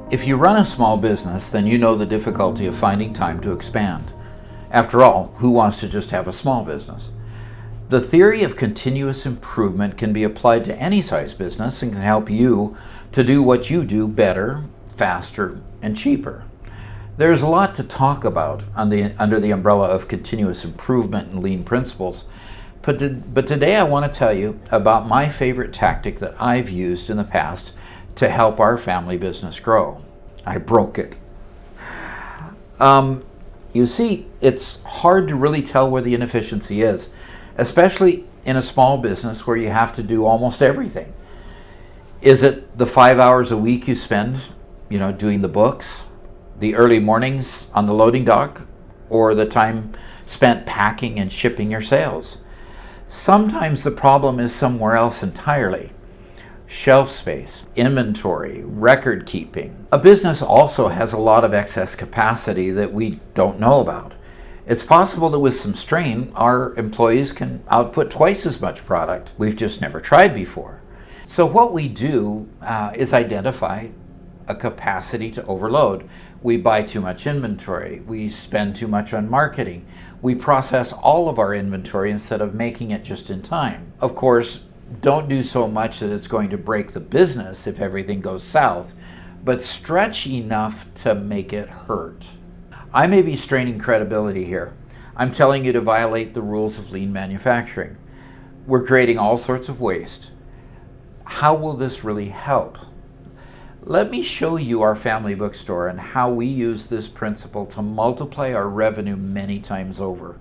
If you run a small business, then you know the difficulty of finding time to expand. After all, who wants to just have a small business? The theory of continuous improvement can be applied to any size business and can help you to do what you do better, faster, and cheaper. There's a lot to talk about under the umbrella of continuous improvement and lean principles, but today I want to tell you about my favorite tactic that I've used in the past to help our family business grow. I broke it. You see, it's hard to really tell where the inefficiency is, especially in a small business where you have to do almost everything. Is it the 5 hours a week you spend, doing the books, the early mornings on the loading dock, or the time spent packing and shipping your sales? Sometimes the problem is somewhere else entirely. Shelf space, inventory, record keeping. A business also has a lot of excess capacity that we don't know about. It's possible that with some strain, our employees can output twice as much product we've just never tried before. So what we do is identify a capacity to overload. We buy too much inventory. We spend too much on marketing. We process all of our inventory instead of making it just in time. Of course, don't do so much that it's going to break the business if everything goes south, but stretch enough to make it hurt. I may be straining credibility here. I'm telling you to violate the rules of lean manufacturing. We're creating all sorts of waste. How will this really help? Let me show you our family bookstore and how we use this principle to multiply our revenue many times over.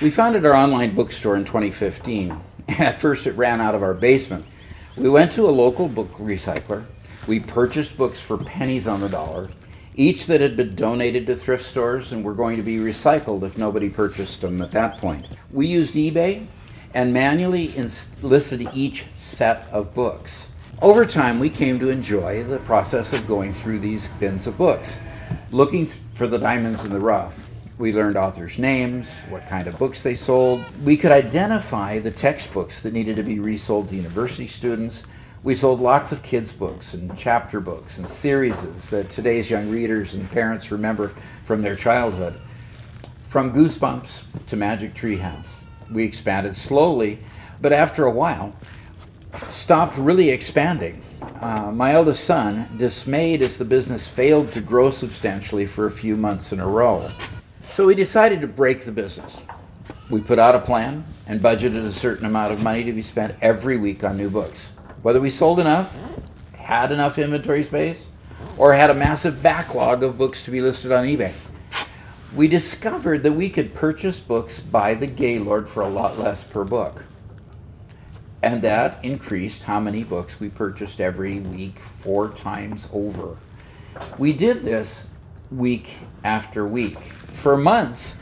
We founded our online bookstore in 2015. At first it ran out of our basement. We went to a local book recycler. We purchased books for pennies on the dollar, each that had been donated to thrift stores and were going to be recycled if nobody purchased them at that point. We used eBay and manually listed each set of books. Over time, we came to enjoy the process of going through these bins of books, looking for the diamonds in the rough. We learned authors' names, what kind of books they sold. We could identify the textbooks that needed to be resold to university students. We sold lots of kids' books and chapter books and series that today's young readers and parents remember from their childhood. From Goosebumps to Magic Treehouse. We expanded slowly, but after a while, stopped really expanding. My eldest son, dismayed as the business failed to grow substantially for a few months in a row. So we decided to break the business. We put out a plan and budgeted a certain amount of money to be spent every week on new books. Whether we sold enough, had enough inventory space, or had a massive backlog of books to be listed on eBay. We discovered that we could purchase books by the Gaylord for a lot less per book. And that increased how many books we purchased every week 4 times over. We did this week after week. For months,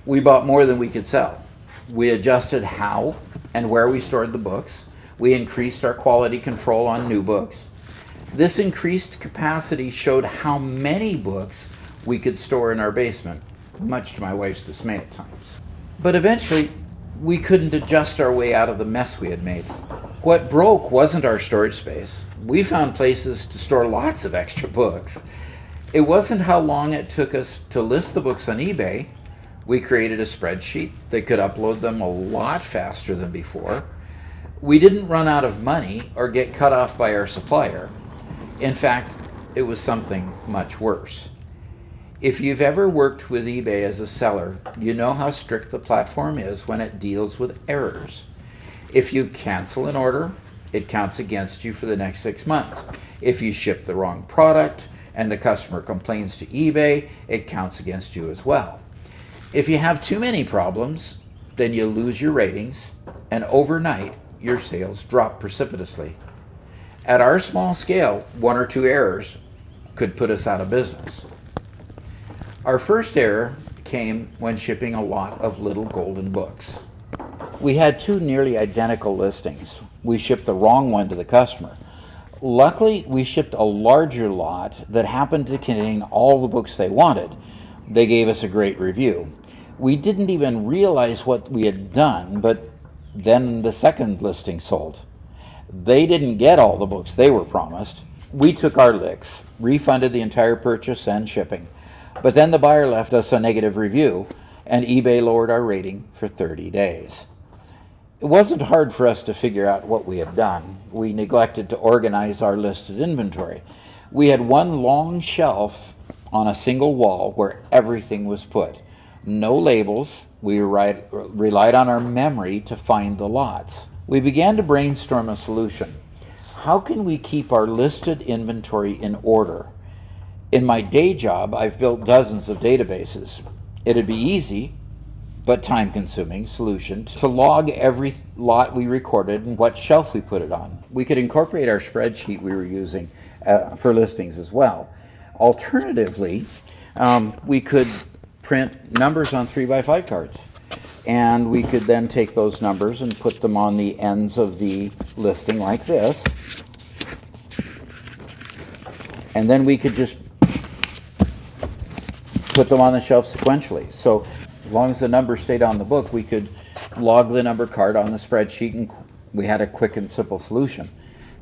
we bought more than we could sell. We adjusted how and where we stored the books. We increased our quality control on new books. This increased capacity showed how many books we could store in our basement, much to my wife's dismay at times. But eventually, we couldn't adjust our way out of the mess we had made. What broke wasn't our storage space. We found places to store lots of extra books. It wasn't how long it took us to list the books on eBay. We created a spreadsheet that could upload them a lot faster than before. We didn't run out of money or get cut off by our supplier. In fact, it was something much worse. If you've ever worked with eBay as a seller, you know how strict the platform is when it deals with errors. If you cancel an order, it counts against you for the next 6 months. If you ship the wrong product and the customer complains to eBay, it counts against you as well. If you have too many problems, then you lose your ratings, and overnight, your sales drop precipitously. At our small scale, 1 or 2 errors could put us out of business. Our first error came when shipping a lot of little golden books. We had 2 nearly identical listings. We shipped the wrong one to the customer. Luckily, we shipped a larger lot that happened to contain all the books they wanted. They gave us a great review. We didn't even realize what we had done, but then the second listing sold. They didn't get all the books they were promised. We took our licks, refunded the entire purchase and shipping, but then the buyer left us a negative review and eBay lowered our rating for 30 days. It wasn't hard for us to figure out what we had done. We neglected to organize our listed inventory. We had one long shelf on a single wall where everything was put. No labels. We relied on our memory to find the lots. We began to brainstorm a solution. How can we keep our listed inventory in order? In my day job, I've built dozens of databases. It'd be easy, but time-consuming solution to log every lot we recorded and what shelf we put it on. We could incorporate our spreadsheet we were using for listings as well. Alternatively, we could print numbers on 3x5 cards, and we could then take those numbers and put them on the ends of the listing like this, and then we could just put them on the shelf sequentially. So as long as the number stayed on the book, we could log the number card on the spreadsheet, and we had a quick and simple solution.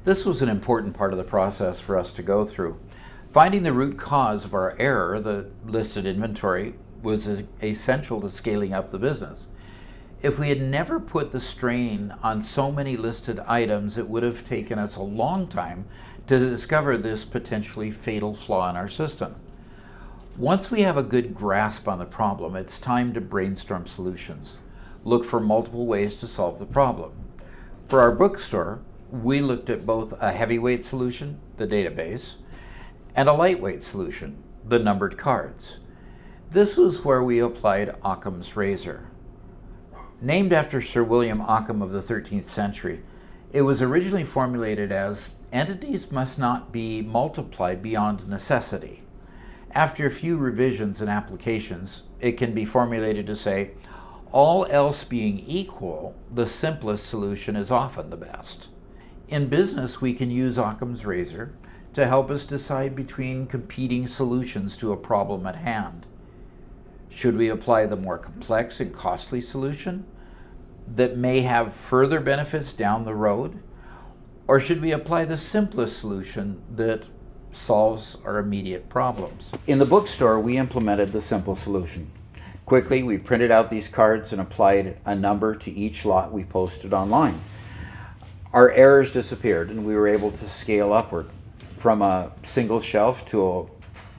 This was an important part of the process for us to go through. Finding the root cause of our error, the listed inventory, was essential to scaling up the business. If we had never put the strain on so many listed items, it would have taken us a long time to discover this potentially fatal flaw in our system. Once we have a good grasp on the problem, it's time to brainstorm solutions. Look for multiple ways to solve the problem. For our bookstore, we looked at both a heavyweight solution, the database, and a lightweight solution, the numbered cards. This was where we applied Occam's Razor. Named after Sir William Occam of the 13th century, it was originally formulated as entities must not be multiplied beyond necessity. After a few revisions and applications, it can be formulated to say, all else being equal, the simplest solution is often the best. In business, we can use Occam's Razor to help us decide between competing solutions to a problem at hand. Should we apply the more complex and costly solution that may have further benefits down the road? Or should we apply the simplest solution that solves our immediate problems? In the bookstore, we implemented the simple solution. Quickly, we printed out these cards and applied a number to each lot we posted online. Our errors disappeared and we were able to scale upward. From a single shelf to a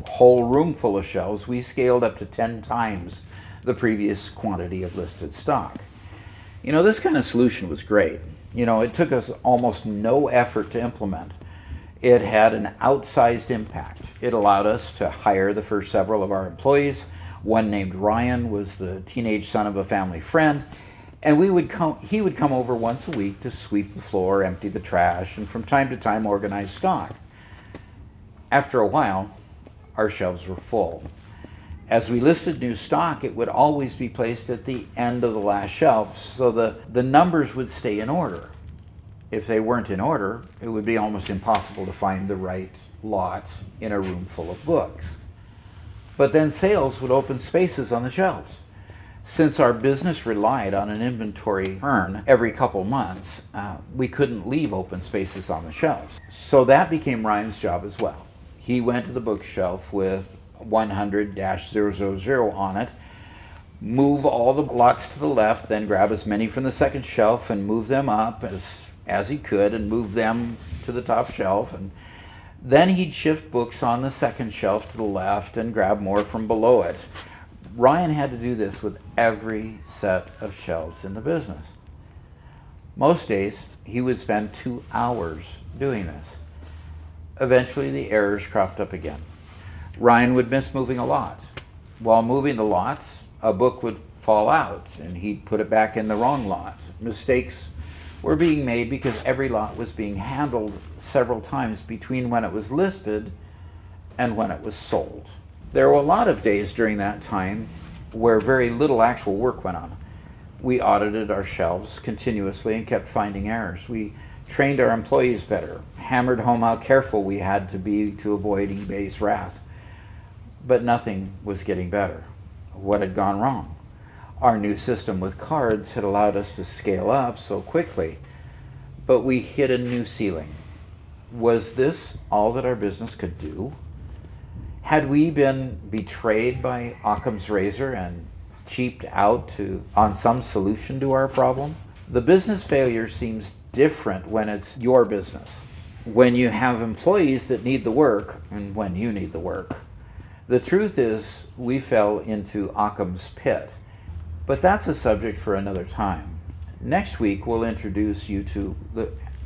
whole room full of shelves, we scaled up to 10 times the previous quantity of listed stock. This kind of solution was great. It took us almost no effort to implement. It had an outsized impact. It allowed us to hire the first several of our employees. One named Ryan was the teenage son of a family friend, and he would come over once a week to sweep the floor, empty the trash, and from time to time organize stock. After a while, our shelves were full. As we listed new stock, it would always be placed at the end of the last shelf so the numbers would stay in order. If they weren't in order, it would be almost impossible to find the right lot in a room full of books. But then sales would open spaces on the shelves. Since our business relied on an inventory turn every couple months, we couldn't leave open spaces on the shelves. So that became Ryan's job as well. He went to the bookshelf with 100-000 on it, move all the lots to the left, then grab as many from the second shelf and move them up as he could and move them to the top shelf. And then he'd shift books on the second shelf to the left and grab more from below it. Ryan had to do this with every set of shelves in the business. Most days, he would spend 2 hours doing this. Eventually, the errors cropped up again. Ryan would miss moving a lot. While moving the lots, a book would fall out and he'd put it back in the wrong lot. Mistakes were being made because every lot was being handled several times between when it was listed and when it was sold. There were a lot of days during that time where very little actual work went on. We audited our shelves continuously and kept finding errors. We trained our employees better, hammered home how careful we had to be to avoid eBay's wrath. But nothing was getting better. What had gone wrong? Our new system with cards had allowed us to scale up so quickly, but we hit a new ceiling. Was this all that our business could do? Had we been betrayed by Occam's Razor and cheaped out on some solution to our problem? The business failure seems different when it's your business, when you have employees that need the work and when you need the work. The truth is, we fell into Occam's pit, but that's a subject for another time. Next week, we'll introduce you to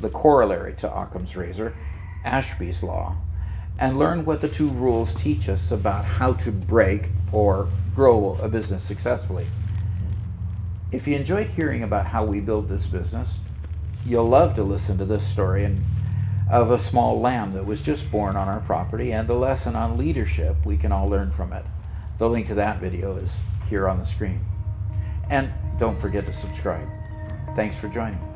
the corollary to Occam's Razor, Ashby's Law, and learn what the two rules teach us about how to break or grow a business successfully. If you enjoyed hearing about how we build this business, you'll love to listen to this story of a small lamb that was just born on our property and the lesson on leadership we can all learn from it. The link to that video is here on the screen. And don't forget to subscribe. Thanks for joining.